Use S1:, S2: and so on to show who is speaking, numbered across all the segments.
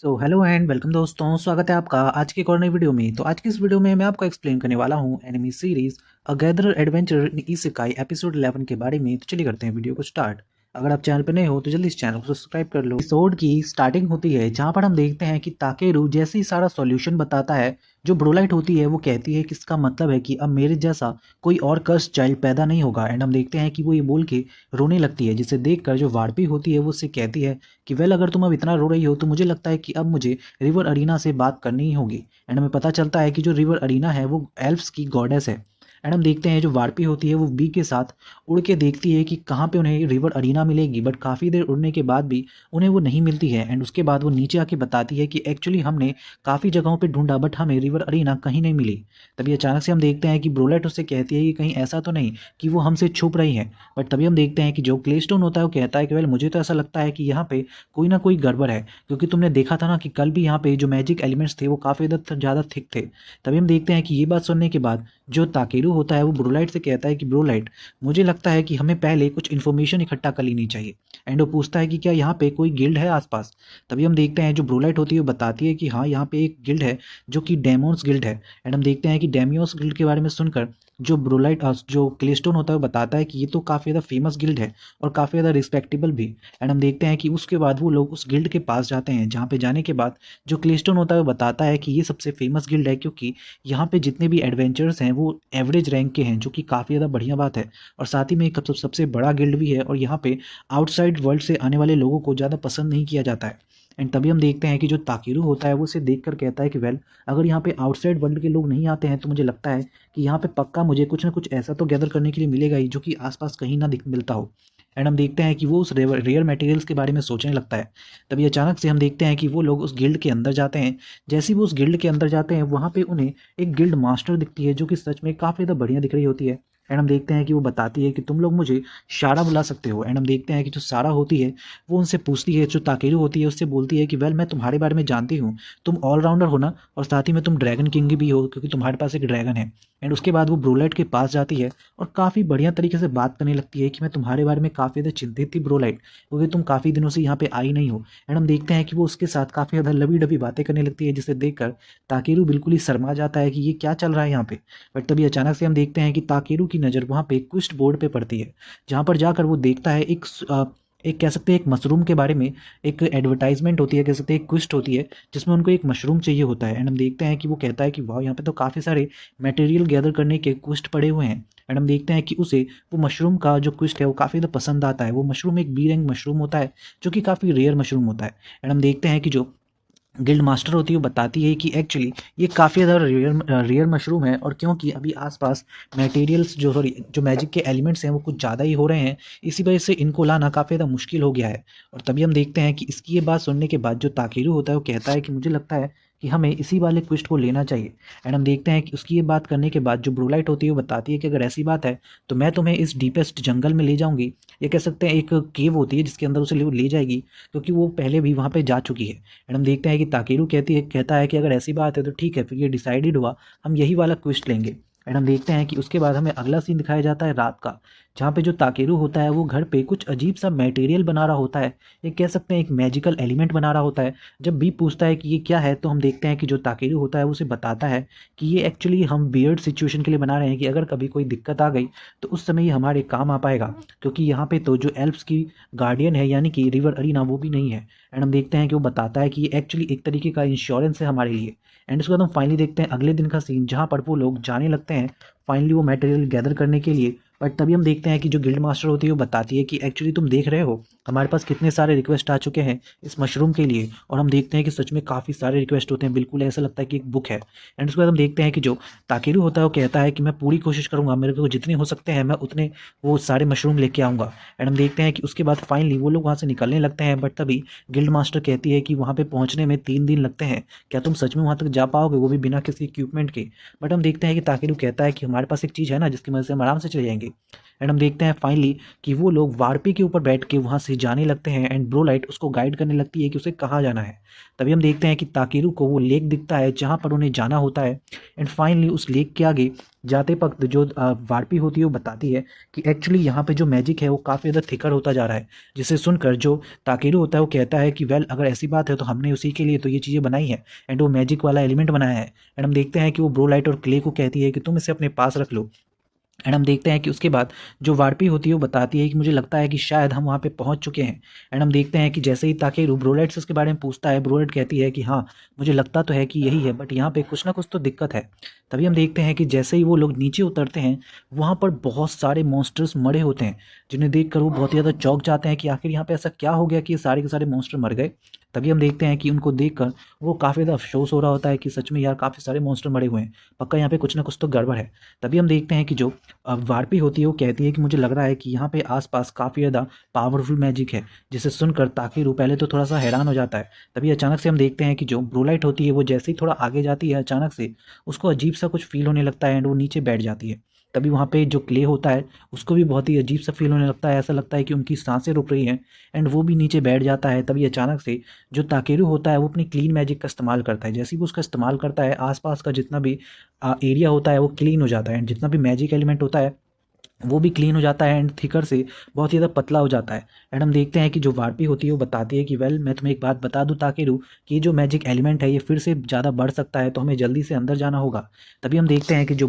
S1: Hello and welcome दोस्तों, स्वागत है आपका आज की एक और नई वीडियो में। तो आज की इस वीडियो में मैं आपको एक्सप्लेन करने वाला हूँ enemy series a gatherer adventure in isekai episode 11 के बारे में। तो चलिए करते हैं वीडियो को स्टार्ट। अगर आप चैनल पर नए हो तो जल्दी इस चैनल को सब्सक्राइब कर लो। एपिसोड की स्टार्टिंग होती है जहाँ पर हम देखते हैं कि ताकेरू जैसे ही सारा सॉल्यूशन बताता है, जो ब्रोलाइट होती है वो कहती है कि इसका मतलब है कि अब मेरे जैसा कोई और कर्स चाइल्ड पैदा नहीं होगा। एंड हम देखते हैं कि वो ये बोल के रोने लगती है, जिसे देखकर जो वार्पी होती है वो उससे कहती है कि वेल, अगर तुम अब इतना रो रही हो तो मुझे लगता है कि अब मुझे रिवर अरीना से बात करनी ही होगी। एंड हमें पता चलता है कि जो रिवर अरीना है वो एल्फ्स की गॉडेस है। एंड हम देखते हैं जो वार्पी होती है वो बी के साथ उड़ के देखती है कि कहाँ पे उन्हें रिवर अरीना मिलेगी, बट काफ़ी देर उड़ने के बाद भी उन्हें वो नहीं मिलती है। एंड उसके बाद वो नीचे आके बताती है कि एक्चुअली हमने काफ़ी जगहों पे ढूंढा बट हमें रिवर अरीना कहीं नहीं मिली। तभी अचानक से हम देखते हैं कि ब्रोलेट उससे कहती है कि कहीं ऐसा तो नहीं कि वो हमसे छुप रही है। बट तभी हम देखते हैं कि जो क्लेस्टोन होता है वो कहता है कि वेल, मुझे तो ऐसा लगता है कि यहाँ पे कोई ना कोई गड़बड़ है, क्योंकि तुमने देखा था ना कि कल भी यहाँ पे जो मैजिक एलिमेंट्स थे वो काफ़ी ज़्यादा थिक थे। तभी हम देखते हैं कि ये बात सुनने के बाद जो ताकेरू होता है वो ब्रोलाइट से कहता है कि ब्रोलाइट, मुझे लगता है कि हमें पहले कुछ इन्फॉर्मेशन इकट्ठा कर लेनी चाहिए। एंड वो पूछता है कि क्या यहाँ पे कोई गिल्ड है आसपास। तभी हम देखते हैं जो ब्रोलाइट होती है वो बताती है कि हाँ, यहाँ पे एक गिल्ड है जो कि डेमोन्स गिल्ड है। एंड हम देखते हैं कि डेमियोस गिल्ड के बारे में सुनकर जो ब्रोलाइट जो क्लेस्टोन होता है वो बताता है कि ये तो काफ़ी ज़्यादा फेमस गिल्ड है और काफ़ी ज़्यादा रिस्पेक्टेबल भी। एंड हम देखते हैं कि उसके बाद वो लोग उस गिल्ड के पास जाते हैं, जहाँ पे जाने के बाद जो क्लेस्टोन होता है वो बताता है कि ये सबसे फेमस गिल्ड है, क्योंकि यहाँ पे जितने भी एडवेंचर्स हैं वो एवरेज रैंक के हैं, जो कि काफ़ी ज़्यादा बढ़िया बात है। और साथ ही में एक सबसे बड़ा गिल्ड भी है, और यहाँ पे आउटसाइड वर्ल्ड से आने वाले लोगों को ज़्यादा पसंद नहीं किया जाता है। एंड तभी हम देखते हैं कि जो ताकेरू होता है वो उसे देख कर कहता है कि वेल, अगर यहाँ पे आउटसाइड वर्ल्ड के लोग नहीं आते हैं तो मुझे लगता है कि यहाँ पे पक्का मुझे कुछ ना कुछ ऐसा तो गैदर करने के लिए मिलेगा ही जो कि आसपास कहीं ना मिलता हो। एंड हम देखते हैं कि वो उस रेयर मटेरियल्स के बारे में सोचने लगता है। तभी अचानक से हम देखते हैं कि वो लोग उस गिल्ड के अंदर जाते हैं। जैसे ही वो उस गिल्ड के अंदर जाते हैं वहाँ पे उन्हें एक गिल्ड मास्टर दिखती है, जो कि सच में काफ़ी ज़्यादा बढ़िया दिख रही होती है। एंड हम देखते हैं कि वो बताती है कि तुम लोग मुझे सारा बुला सकते हो। एंड हम देखते हैं कि जो सारा होती है वो उनसे पूछती है, जो ताकेरू होती है उससे बोलती है कि वेल, मैं तुम्हारे बारे में जानती हूँ, तुम ऑलराउंडर हो ना, और साथ ही में तुम ड्रैगन किंग भी हो, क्योंकि तुम्हारे पास एक ड्रैगन है। एंड उसके बाद वो ब्रोलाइट के पास जाती है और काफ़ी बढ़िया तरीके से बात करने लगती है कि मैं तुम्हारे बारे में काफ़ी ज़्यादा चिंतित थी ब्रोलाइट, क्योंकि तुम काफ़ी दिनों से यहाँ पे आई नहीं हो। एंड हम देखते हैं कि वो उसके साथ काफ़ी ज़्यादा लवी डबी बातें करने लगती है, जिसे देखकर ताकेरू बिल्कुल ही शर्मा जाता है कि ये क्या चल रहा है यहाँ पे। बट तभी अचानक से हम देखते हैं कि ताकेरू की नज़र वहाँ पे क्विस्ट बोर्ड पे पड़ती है, जहाँ पर जाकर वो देखता है एक कह सकते हैं एक मशरूम के बारे में। एक एडवर्टाइजमेंट होती है, कह सकते हैं एक क्विस्ट होती है, जिसमें उनको एक मशरूम चाहिए होता है। एंड हम देखते हैं कि वो कहता है कि वाह, यहाँ पे तो काफ़ी सारे मटेरियल गैदर करने के क्विस्ट पड़े हुए हैं। एंड हम देखते हैं कि उसे वो मशरूम का जो क्विस्ट है वो काफ़ी ज़्यादा पसंद आता है। वो मशरूम एक बी रैंक मशरूम होता है, जो कि काफ़ी रेयर मशरूम होता है। एंड हम देखते हैं कि जो गिल्ड मास्टर होती है वो बताती है कि एक्चुअली ये काफ़ी ज़्यादा रेयर मशरूम है, और क्योंकि अभी आसपास मटेरियल्स जो मैजिक के एलिमेंट्स हैं वो कुछ ज़्यादा ही हो रहे हैं, इसी वजह से इनको लाना काफ़ी ज़्यादा मुश्किल हो गया है। और तभी हम देखते हैं कि इसकी ये बात सुनने के बाद जो ताकेरू होता है वो कहता है कि मुझे लगता है कि हमें इसी वाले क्विस्ट को लेना चाहिए। एंड हम देखते हैं कि उसकी ये बात करने के बाद जो ब्रोलाइट होती है वो बताती है कि अगर ऐसी बात है तो मैं तुम्हें इस डीपेस्ट जंगल में ले जाऊंगी। ये कह सकते हैं एक केव होती है जिसके अंदर उसे ले जाएगी, क्योंकि वो पहले भी वहाँ पे जा चुकी है। एंड हम देखते हैं कि ताकेरू कहता है कि अगर ऐसी बात है तो ठीक है, फिर ये डिसाइडेड हुआ, हम यही वाला क्विस्ट लेंगे। एंड हम देखते हैं कि उसके बाद हमें अगला सीन दिखाया जाता है रात का, जहाँ पे जो ताकेरू होता है वो घर पे कुछ अजीब सा मटेरियल बना रहा होता है। ये कह सकते हैं एक मैजिकल एलिमेंट बना रहा होता है। जब भी पूछता है कि ये क्या है, तो हम देखते हैं कि जो ताकेरू होता है वो उसे बताता है कि ये एक्चुअली हम बियर्ड सिचुएशन के लिए बना रहे हैं, कि अगर कभी कोई दिक्कत आ गई तो उस समय ये हमारे काम आ पाएगा, क्योंकि यहाँ पे तो जो एल्प्स की गार्डियन है यानी कि रिवर अरीना वो भी नहीं है। एंड हम देखते हैं कि वो बताता है कि ये एक्चुअली एक तरीके का इंश्योरेंस है हमारे लिए। एंड उसके बाद हम फाइनली देखते हैं अगले दिन का सीन, जहाँ पर वो लोग जाने लगते हैं फाइनली वो मटेरियल गैदर करने के लिए। बट तभी हम देखते हैं कि जो गिल्ड मास्टर होती है वो बताती है कि एक्चुअली तुम देख रहे हो हमारे पास कितने सारे रिक्वेस्ट आ चुके हैं इस मशरूम के लिए। और हम देखते हैं कि सच में काफ़ी सारे रिक्वेस्ट होते हैं, बिल्कुल ऐसा लगता है कि एक बुक है। एंड उसके बाद हम देखते हैं कि जो ताकेरू होता है वो कहता है कि मैं पूरी कोशिश करूंगा, मेरे को जितने हो सकते हैं मैं उतने वो सारे मशरूम लेके आऊँगा। एंड हम देखते हैं कि उसके बाद फाइनली वो लोग वहाँ से निकलने लगते हैं। बट तभी गिल्ड मास्टर कहती है कि वहाँ पे पहुँचने में 3 दिन लगते हैं, क्या तुम सच में वहाँ तक जा पाओगे, वो भी बिना किसी इक्विपमेंट के। बट हम देखते हैं कि ताकेरू कहता है कि हमारे पास एक चीज़ है ना जिसकी मदद से हम आराम से चले जाएंगे। लिए। एंड हम देखते हैं फाइनली कि वो लोग वार्पी के ऊपर बैठ के वहाँ से जाने लगते हैं एंड ब्रोलाइट उसको गाइड करने लगती है कि उसे कहाँ जाना है। तभी हम देखते हैं कि ताकेरू को वो लेक दिखता है जहाँ पर उन्हें जाना होता है। एंड फाइनली उस लेक के आगे जाते वक्त जो वार्पी होती है वो बताती है कि एक्चुअली यहाँ पे जो मैजिक है वो काफ़ी ज़्यादा थिकर होता जा रहा है, जिसे सुनकर जो ताकेरू होता है वो कहता है कि वेल अगर ऐसी बात है तो हमने उसी के लिए तो ये चीज़ें बनाई है एंड वो मैजिक वाला एलिमेंट बनाया है। एंड हम देखते हैं कि वो ब्रोलाइट और क्ले को कहती है कि तुम इसे अपने पास रख लो। एंड हम देखते हैं कि उसके बाद जो वार्पी होती है वो बताती है कि मुझे लगता है कि शायद हम वहाँ पे पहुँच चुके हैं। एंड हम देखते हैं कि जैसे ही ताकेरू ब्रोलाइट से उसके बारे में पूछता है, ब्रोलाइट कहती है कि हाँ मुझे लगता तो है कि यही है, बट यहाँ पे कुछ ना कुछ तो दिक्कत है। तभी हम देखते हैं कि जैसे ही वो लोग नीचे उतरते हैं वहाँ पर बहुत सारे मॉन्स्टर्स मरे होते हैं, जिन्हें देखकर वो बहुत ही ज़्यादा चौंक जाते हैं कि आखिर यहाँ पे ऐसा क्या हो गया कि ये सारे के सारे मॉन्स्टर मर गए। तभी हम देखते हैं कि उनको देखकर वो काफ़ी ज़्यादा अफसोस हो रहा होता है कि सच में यार काफ़ी सारे मॉन्स्टर मरे हुए हैं, पक्का यहाँ पे कुछ ना कुछ तो गड़बड़ है। तभी हम देखते हैं कि जो वार्पी होती है वो कहती है कि मुझे लग रहा है कि यहाँ पे आसपास काफ़ी ज़्यादा पावरफुल मैजिक है, जिसे सुनकर ताकेरू पहले तो थोड़ा सा हैरान हो जाता है। तभी अचानक से हम देखते हैं कि जो ब्रोलाइट होती है वो जैसे ही थोड़ा आगे जाती है अचानक से उसको अजीब सा कुछ फील होने लगता है एंड वो नीचे बैठ जाती है। तभी वहाँ पे जो क्ले होता है उसको भी बहुत ही अजीब सा फील होने लगता है, ऐसा लगता है कि उनकी सांसें रुक रही हैं एंड वो भी नीचे बैठ जाता है। तभी अचानक से जो ताकेरू होता है वो अपनी क्लीन मैजिक का इस्तेमाल करता है। जैसे ही वो उसका इस्तेमाल करता है आसपास का जितना भी एरिया होता है वो क्लीन हो जाता है एंड जितना भी मैजिक एलिमेंट होता है वो भी क्लीन हो जाता है एंड थिकर से बहुत ही ज़्यादा पतला हो जाता है। एंड हम देखते हैं कि जो वार्पी होती है वो बताती है कि वेल मैं तुम्हें एक बात बता दूं ताकेरू कि ये जो मैजिक एलिमेंट है ये फिर से ज़्यादा बढ़ सकता है, तो हमें जल्दी से अंदर जाना होगा। तभी हम देखते हैं कि जो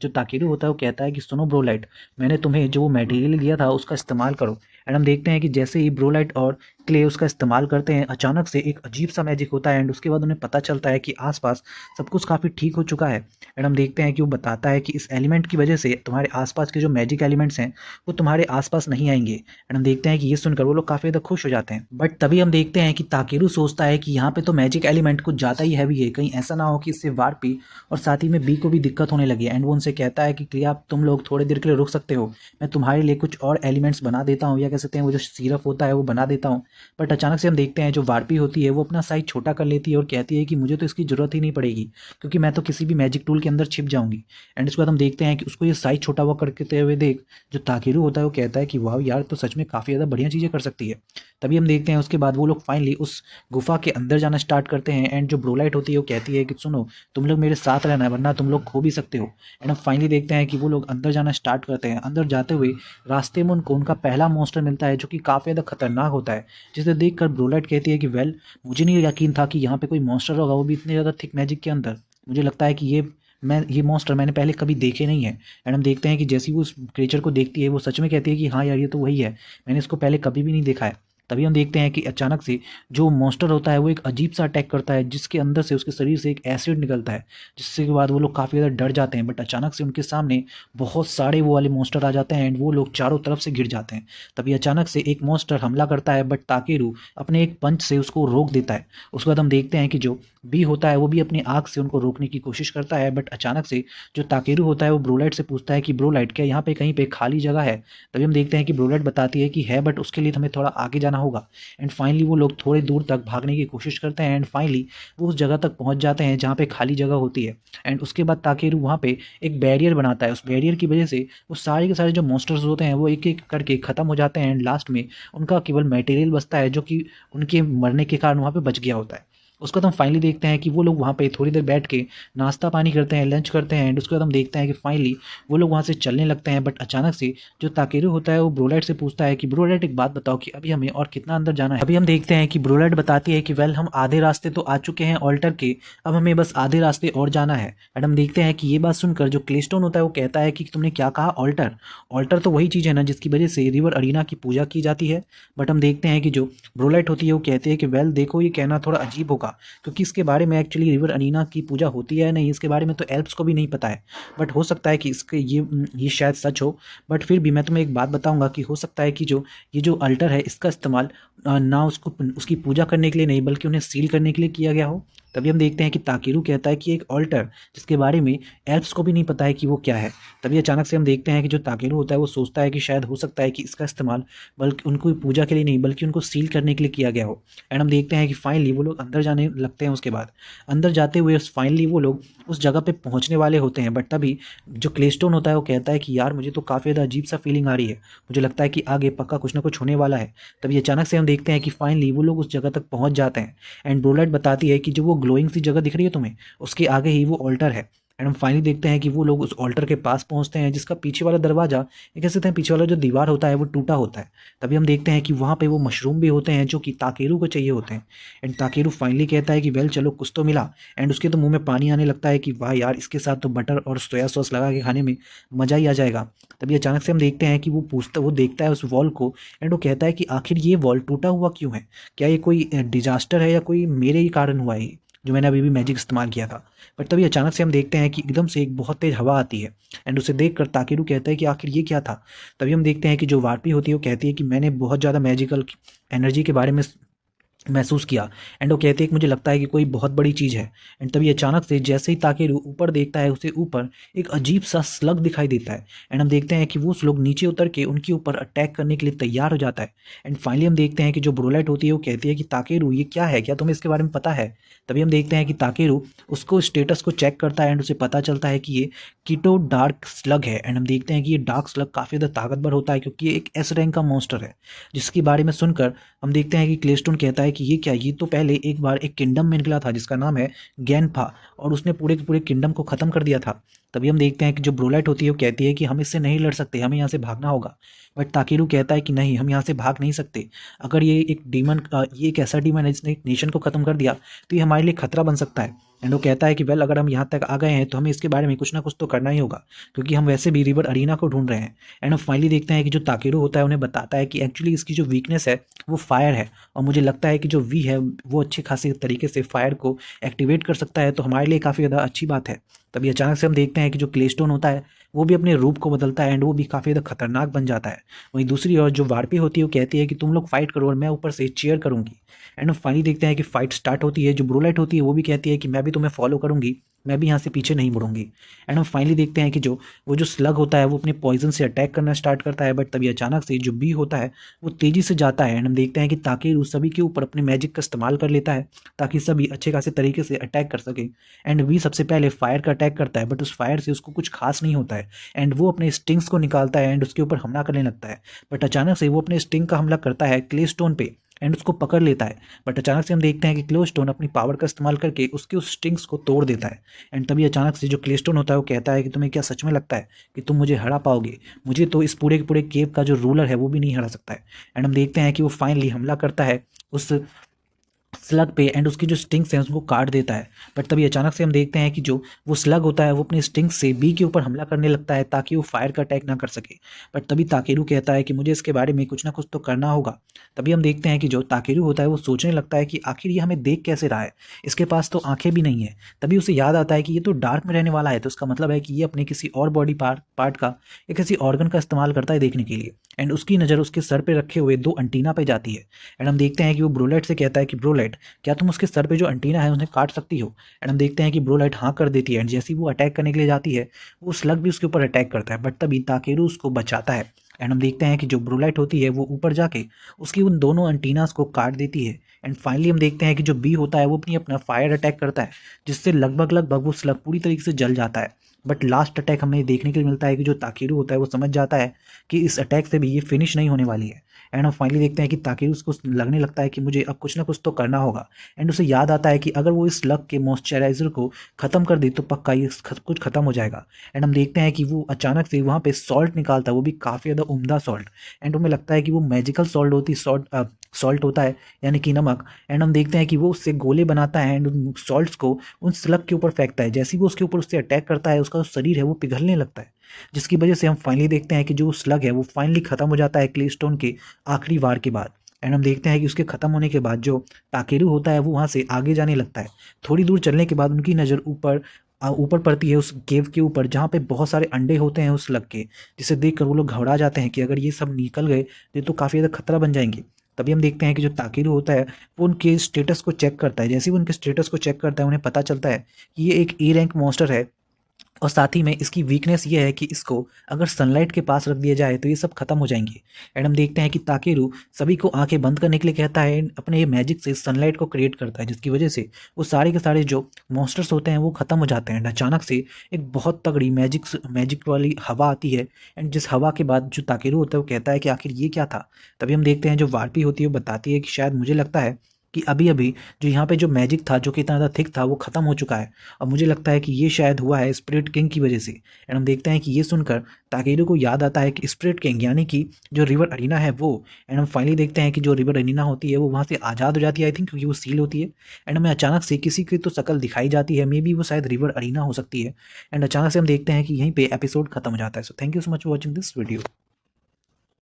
S1: ताकेरू होता है वो कहता है कि सुनो ब्रोलाइट, मैंने तुम्हें जो वो मटेरियल दिया था उसका इस्तेमाल करो। एंड हम देखते हैं कि जैसे ही ब्रोलाइट और क्ले उसका इस्तेमाल करते हैं अचानक से एक अजीब सा मैजिक होता है एंड उसके बाद उन्हें पता चलता है कि आसपास सब कुछ काफ़ी ठीक हो चुका है। एंड हम देखते हैं कि वो बताता है कि इस एलिमेंट की वजह से तुम्हारे आसपास के जो मैजिक एलिमेंट्स हैं वो तुम्हारे आसपास नहीं आएंगे। एंड हम देखते हैं कि ये सुनकर वो लोग काफ़ी ज़्यादा खुश हो जाते हैं। बट तभी हम देखते हैं कि ताकेरू सोचता है कि यहाँ पे तो मैजिक एलिमेंट कुछ ज़्यादा ही हैवी है, कहीं ऐसा ना हो कि इससे वार्पी और साथ ही में बी को भी दिक्कत होने लगी। एंड वो उनसे कहता है कि क्या तुम लोग थोड़ी देर के लिए रुक सकते हो, मैं तुम्हारे लिए कुछ और एलिमेंट्स बना देता हूँ, या कह सकते हैं वो जो सिरप होता है वो बना देता हूँ। बट अचानक से हम देखते हैं जो वार्पी होती है वो अपना साइज छोटा कर लेती है और कहती है कि मुझे तो इसकी ज़रूरत ही नहीं पड़ेगी क्योंकि मैं तो किसी भी मैजिक टूल के अंदर छिप जाऊंगी। एंड इसके बाद हम देखते हैं कि उसको ये साइज छोटा हुआ करते हुए देख जो ताकेरू होता है वो कहता है कि वाह यार तो सच में काफ़ी ज़्यादा बढ़िया चीज़ें कर सकती है। तभी हम देखते हैं उसके बाद वो लोग फाइनली उस गुफा के अंदर जाना स्टार्ट करते हैं एंड जो ब्रोलाइट होती है वो कहती है कि सुनो तुम लोग मेरे साथ रहना है वरना तुम लोग खो भी सकते हो। एंड हम फाइनली देखते हैं कि वो लोग अंदर जाना स्टार्ट करते हैं। अंदर जाते हुए रास्ते में उनको उनका पहला मॉन्स्टर मिलता है जो कि काफ़ी ज़्यादा खतरनाक होता है, जिसे देखकर ब्रोलाइट कहती है कि वेल मुझे नहीं यकीन था कि यहाँ पे कोई मॉन्स्टर होगा, वो भी इतने ज़्यादा थिक मैजिक के अंदर। मुझे लगता है कि ये मॉन्स्टर मैंने पहले कभी देखे नहीं है। एंड हम देखते हैं कि जैसे ही वो उस क्रिएचर को देखती है वो सच में कहती है कि हाँ यार ये तो वही है, मैंने इसको पहले कभी भी नहीं देखा है। तभी हम देखते हैं कि अचानक से जो मॉन्स्टर होता है वो एक अजीब सा अटैक करता है जिसके अंदर से उसके शरीर से एक एसिड निकलता है, जिससे के बाद वो लोग काफ़ी ज़्यादा डर जाते हैं। बट अचानक से उनके सामने बहुत सारे वो वाले मॉन्स्टर आ जाते हैं एंड वो लोग चारों तरफ से घिर जाते हैं। तभी अचानक से एक मॉन्स्टर हमला करता है बट ताकेरू अपने एक पंच से उसको रोक देता है। उसके बाद हम देखते हैं कि जो बी होता है वो भी अपनी आग से उनको रोकने की कोशिश करता है। बट अचानक से जो ताकेरू होता है वो ब्रोलाइट से पूछता है कि ब्रोलाइट क्या यहाँ पे कहीं पे खाली जगह है। तभी हम देखते हैं कि ब्रोलाइट बताती है कि है बट उसके लिए हमें थोड़ा आगे जाना होगा। एंड फाइनली वो लोग थोड़ी दूर तक भागने की कोशिश करते हैं एंड फाइनली वो उस जगह तक पहुंच जाते हैं जहाँ पे खाली जगह होती है। एंड उसके बाद ताकेरू वहाँ पे एक बैरियर बनाता है, उस बैरियर की वजह से वो सारे के सारे जो मॉन्स्टर्स होते हैं वो एक एक करके ख़त्म हो जाते हैं एंड लास्ट में उनका केवल मटेरियल बचता है जो कि उनके मरने के कारण वहाँ पे बच गया होता है। उसके बाद हम फाइनली देखते हैं कि वो लोग वहाँ पे थोड़ी देर बैठ के नाश्ता पानी करते हैं, लंच करते हैं एंड उसके बाद हम देखते हैं कि फाइनली वो लोग वहाँ से चलने लगते हैं। बट अचानक से जो ताकेरू होता है वो ब्रोलाइट से पूछता है कि ब्रोलाइट एक बात बताओ कि अभी हमें और कितना अंदर जाना है। अभी हम देखते हैं कि ब्रोलाइट बताती है कि वेल हम आधे रास्ते तो आ चुके हैं ऑल्टर के, अब हमें बस आधे रास्ते और जाना है। एंड हम देखते हैं कि ये बात सुनकर जो क्लेस्टोन होता है वो कहता है कि तुमने क्या कहा ऑल्टर? ऑल्टर तो वही चीज़ है ना जिसकी वजह से रिवर अरीना की पूजा की जाती है। बट हम देखते हैं कि जो ब्रोलाइट होती है वो कहती है कि वेल देखो ये कहना थोड़ा अजीब होगा क्योंकि इसके बारे में एक्चुअली रिवर अरीना की पूजा होती है या नहीं इसके बारे में तो एल्प्स को भी नहीं पता है। बट हो सकता है कि इसके ये शायद सच हो। बट फिर भी मैं तुम्हें एक बात बताऊंगा कि हो सकता है कि ये जो अल्टर है इसका इस्तेमाल ना उसकी पूजा करने के लिए नहीं बल्कि उन्हें सील करने के लिए किया गया हो। तभी हम देखते हैं कि ताकेरू कहता है कि एक ऑल्टर जिसके बारे में एल्फ्स को भी नहीं पता है कि वो क्या है। तभी अचानक से हम देखते हैं कि जो ताकेरू होता है वो सोचता है कि शायद हो सकता है कि इसका इस्तेमाल बल्कि उनको पूजा के लिए नहीं बल्कि उनको सील करने के लिए किया गया हो। एंड हम देखते हैं कि फाइनली वो लोग अंदर जाने लगते हैं। उसके बाद अंदर जाते हुए फाइनली वो लोग उस जगह पे पहुंचने वाले होते हैं, बट तभी जो क्लेस्टोन होता है वो कहता है कि यार मुझे तो काफ़ी ज़्यादा अजीब सा फीलिंग आ रही है, मुझे लगता है कि आगे पक्का कुछ ना कुछ होने वाला है। तभी अचानक से हम देखते हैं कि फाइनली वो लोग उस जगह तक पहुंच जाते हैं। एंड ब्रोलाइट बताती है कि जो वो ग्लोइंग सी जगह दिख रही है तुम्हें, उसके आगे ही वो ऑल्टर है। एंड हम फाइनली देखते हैं कि वो लोग उस ऑल्टर के पास पहुंचते हैं जिसका पीछे वाला दरवाजा, ये कह सकते हैं पीछे वाला जो दीवार होता है वो टूटा होता है। तभी हम देखते हैं कि वहाँ पे वो मशरूम भी होते हैं जो कि ताकेरू को चाहिए होते हैं। एंड ताकेरू फाइनली कहता है कि वेल चलो कुछ तो मिला। एंड उसके तो मुंह में पानी आने लगता है कि वाह यार, इसके साथ तो बटर और सोया सॉस लगा के खाने में मज़ा ही आ जाएगा। तभी अचानक से हम देखते हैं कि वो देखता है उस वॉल को। एंड वो कहता है कि आखिर ये वॉल टूटा हुआ क्यों है, क्या ये कोई डिजास्टर है या कोई मेरे ही कारण हुआ है जो मैंने अभी भी मैजिक इस्तेमाल किया था। बट तभी अचानक से हम देखते हैं कि एकदम से एक बहुत तेज हवा आती है। एंड उसे देखकर ताकेरू कहता है कि आखिर ये क्या था। तभी हम देखते हैं कि जो वार्पी होती है वो कहती है कि मैंने बहुत ज़्यादा मैजिकल एनर्जी के बारे में महसूस किया। एंड वो कहते हैं कि मुझे लगता है कि कोई बहुत बड़ी चीज़ है। एंड तभी अचानक से जैसे ही ताकेरू ऊपर देखता है उसे ऊपर एक अजीब सा स्लग दिखाई देता है। एंड हम देखते हैं कि वो स्लग नीचे उतर के उनके ऊपर अटैक करने के लिए तैयार हो जाता है। एंड फाइनली हम देखते हैं कि जो ब्रोलाइट होती है वो कहती है कि ताकेरू ये क्या है, क्या तुम्हें इसके बारे में पता है। तभी हम देखते हैं कि ताकेरू उसको स्टेटस को चेक करता है एंड उसे पता चलता है कि ये कीटो डार्क स्लग है। एंड हम देखते हैं कि ये डार्क स्लग काफ़ी ज़्यादा ताकतवर होता है क्योंकि ये एक एस रैंक का मॉन्स्टर है। जिसके बारे में सुनकर हम देखते हैं कि क्लेस्टोन कहता है कि ये क्या, ये तो पहले एक बार एक किंगडम में निकला था जिसका नाम है गैनफा, और उसने पूरे के पूरे किंगडम को ख़त्म कर दिया था। तभी हम देखते हैं कि जो ब्रोलाइट होती है वो कहती है कि हम इससे नहीं लड़ सकते, हमें यहाँ से भागना होगा। बट ताकेरू कहता है कि नहीं, हम यहाँ से भाग नहीं सकते। अगर ये एक ऐसा डीमन है जिसने एक नेशन को ख़त्म कर दिया तो ये हमारे लिए खतरा बन सकता है। एंड वो कहता है कि वेल, अगर हम यहाँ तक आ गए हैं तो हमें इसके बारे में कुछ ना कुछ तो करना ही होगा क्योंकि हम वैसे भी रिवर अरीना को ढूंढ रहे हैं। एंड हम फाइनली देखते हैं कि जो ताकेरू होता है उन्हें बताता है कि एक्चुअली इसकी जो वीकनेस है वो फायर है, और मुझे लगता है कि जो वी है वो अच्छे खासे तरीके से फायर को एक्टिवेट कर सकता है, तो हमारे लिए काफ़ी ज़्यादा अच्छी बात है। तभी अचानक से हम देखते हैं कि जो क्लेस्टोन होता है वो भी अपने रूप को बदलता है एंड वो भी काफ़ी ज़्यादा खतरनाक बन जाता है। वहीं दूसरी ओर जो वार्पी होती है वो कहती है कि तुम लोग फाइट करो और मैं ऊपर से चीयर करूंगी। एंड हम फाइनली देखते हैं कि फाइट स्टार्ट होती है। जो ब्रोलाइट होती है वो भी कहती है कि मैं भी तुम्हें फॉलो करूंगी, मैं भी यहाँ से पीछे नहीं मुड़ूंगी। एंड हम फाइनली देखते हैं कि वो जो स्लग होता है वो अपने पॉइजन से अटैक करना स्टार्ट करता है। बट तभी अचानक से जो बी होता है वो तेज़ी से जाता है। एंड हम देखते हैं कि ताकेरू सभी के ऊपर अपने मैजिक का इस्तेमाल कर लेता है ताकि सभी अच्छे खासे तरीके से अटैक कर सके। एंड वी सबसे पहले फायर का अटैक करता है, बट उस फायर से उसको कुछ खास नहीं होता है। एंड वो अपने स्टिंग्स को निकालता है एंड उसके ऊपर हमला करने लगता है। बट अचानक से वो अपने स्टिंग का हमला करता है क्लेस्टोन पे एंड उसको पकड़ लेता है। बट अचानक से हम देखते हैं कि क्लेस्टोन अपनी पावर का इस्तेमाल करके उसके उस स्टिंग्स को तोड़ देता है। एंड तभी अचानक से जो क्लेस्टोन होता है वो कहता है कि तुम्हें क्या सच में लगता है कि तुम मुझे हरा पाओगे, मुझे तो इस पूरे के पूरे केव का जो रूलर है वो भी नहीं हरा सकता है। एंड हम देखते हैं कि वो फाइनली हमला करता है उस स्लग पे एंड उसकी जो स्टिंग्स हैं उसको काट देता है। बट तभी अचानक से हम देखते हैं कि जो वो स्लग होता है वो अपने स्टिंग से बी के ऊपर हमला करने लगता है ताकि वो फायर का अटैक ना कर सके। बट तभी ताकेरू कहता है कि मुझे इसके बारे में कुछ ना कुछ तो करना होगा। तभी हम देखते हैं कि जो ताकेरू होता है वो सोचने लगता है कि आखिर ये हमें देख कैसे रहा है, इसके पास तो आंखें भी नहीं है। तभी उसे याद आता है कि ये तो डार्क में रहने वाला है, तो इसका मतलब है कि ये अपने किसी और बॉडी पार्ट का या किसी ऑर्गन का इस्तेमाल करता है देखने के लिए। एंड उसकी नज़र उसके सर पे रखे हुए दो अंटीना पे जाती है। एंड हम देखते हैं कि वो ब्रोलाइट से कहता है कि ब्रोलाइट, क्या तुम उसके सर पे जो अंटीना है उन्हें काट सकती हो। एंड हम देखते हैं कि ब्रोलाइट हाँ कर देती है। एंड जैसे ही वो अटैक करने के लिए जाती है वो स्लग भी उसके ऊपर अटैक करता है, बट तभी ताकेरू उसको बचाता है। एंड हम देखते हैं कि जो ब्रोलाइट होती है वो ऊपर जाके उसकी उन दोनों अंटीनास को काट देती है। एंड फाइनली हम देखते हैं कि जो बी होता है वो अपना फायर अटैक करता है जिससे लगभग लगभग वो स्लग पूरी तरीके से जल जाता है। बट लास्ट अटैक हमें देखने के लिए मिलता है कि जो ताकेरू होता है वो समझ जाता है कि इस अटैक से भी ये फिनिश नहीं होने वाली है। एंड हम फाइनली देखते हैं कि ताकेरू उसको लगने लगता है कि मुझे अब कुछ ना कुछ तो करना होगा। एंड उसे याद आता है कि अगर वो इस लग के मॉइस्चराइजर को ख़त्म कर दे तो पक्का ये कुछ ख़त्म हो जाएगा। एंड हम देखते हैं कि वो अचानक से वहाँ पे सॉल्ट निकालता है, वो भी काफ़ी ज़्यादा उम्दा सॉल्ट। एंड हमें लगता है कि वो मैजिकल सॉल्ट होता है, यानी कि नमक। एंड हम देखते हैं कि वो उससे गोले बनाता है एंड उन सॉल्ट्स को उन स्लग के ऊपर फेंकता है। जैसे ही वो उसके ऊपर उससे अटैक करता है उसका जो शरीर है वो पिघलने लगता है, जिसकी वजह से हम फाइनली देखते हैं कि जो स्लग है वो फाइनली खत्म हो जाता है क्लेस्टोन के आखिरी वार के बाद। एंड हम देखते हैं कि उसके खत्म होने के बाद जो ताकेरू होता है वो वहाँ से आगे जाने लगता है। थोड़ी दूर चलने के बाद उनकी नज़र ऊपर पड़ती है उस केव के ऊपर जहाँ पे बहुत सारे अंडे होते हैं उस स्लग के, जिसे देखकर वो लोग घबरा जाते हैं कि अगर ये सब निकल गए तो काफ़ी ज़्यादा खतरा बन जाएंगे। तभी हम देखते हैं कि जो ताकेरू होता है वो उनके स्टेटस को चेक करता है। जैसे ही वो उनके स्टेटस को चेक करता है उन्हें पता चलता है कि ये एक ए रैंक मॉन्स्टर है और साथ ही में इसकी वीकनेस ये है कि इसको अगर सनलाइट के पास रख दिया जाए तो ये सब खत्म हो जाएंगे। एंड हम देखते हैं कि ताकेरू सभी को आंखें बंद करने के लिए कहता है, अपने ये मैजिक से सनलाइट को क्रिएट करता है, जिसकी वजह से वो सारे के सारे जो मॉन्स्टर्स होते हैं वो खत्म हो जाते हैं। एंड अचानक से एक बहुत तगड़ी मैजिक वाली हवा आती है। एंड जिस हवा के बाद जो ताकेरू होता है वो कहता है कि आखिर ये क्या था। तभी हम देखते हैं जो वार्पी होती है वो बताती है कि शायद मुझे लगता है कि अभी अभी जो यहाँ पे जो मैजिक था जो कि इतना ज़्यादा थिक था वो ख़त्म हो चुका है। और मुझे लगता है कि ये शायद हुआ है स्पिरिट किंग की वजह से। एंड हम देखते हैं कि ये सुनकर ताकेरू को याद आता है कि स्पिरिट किंग यानी कि जो रिवर अरीना है वो। एंड हम फाइनली देखते हैं कि जो रिवर अरीना होती है वो वहाँ से आज़ाद हो जाती है, आई थिंक, क्योंकि वो सील होती है। एंड हमें अचानक से किसी की तो शक्ल दिखाई जाती है, मे बी वो शायद रिवर अरीना हो सकती है। एंड अचानक से हम देखते हैं कि यहीं पे एपिसोड खत्म हो जाता है। So thank you so much for watching this video.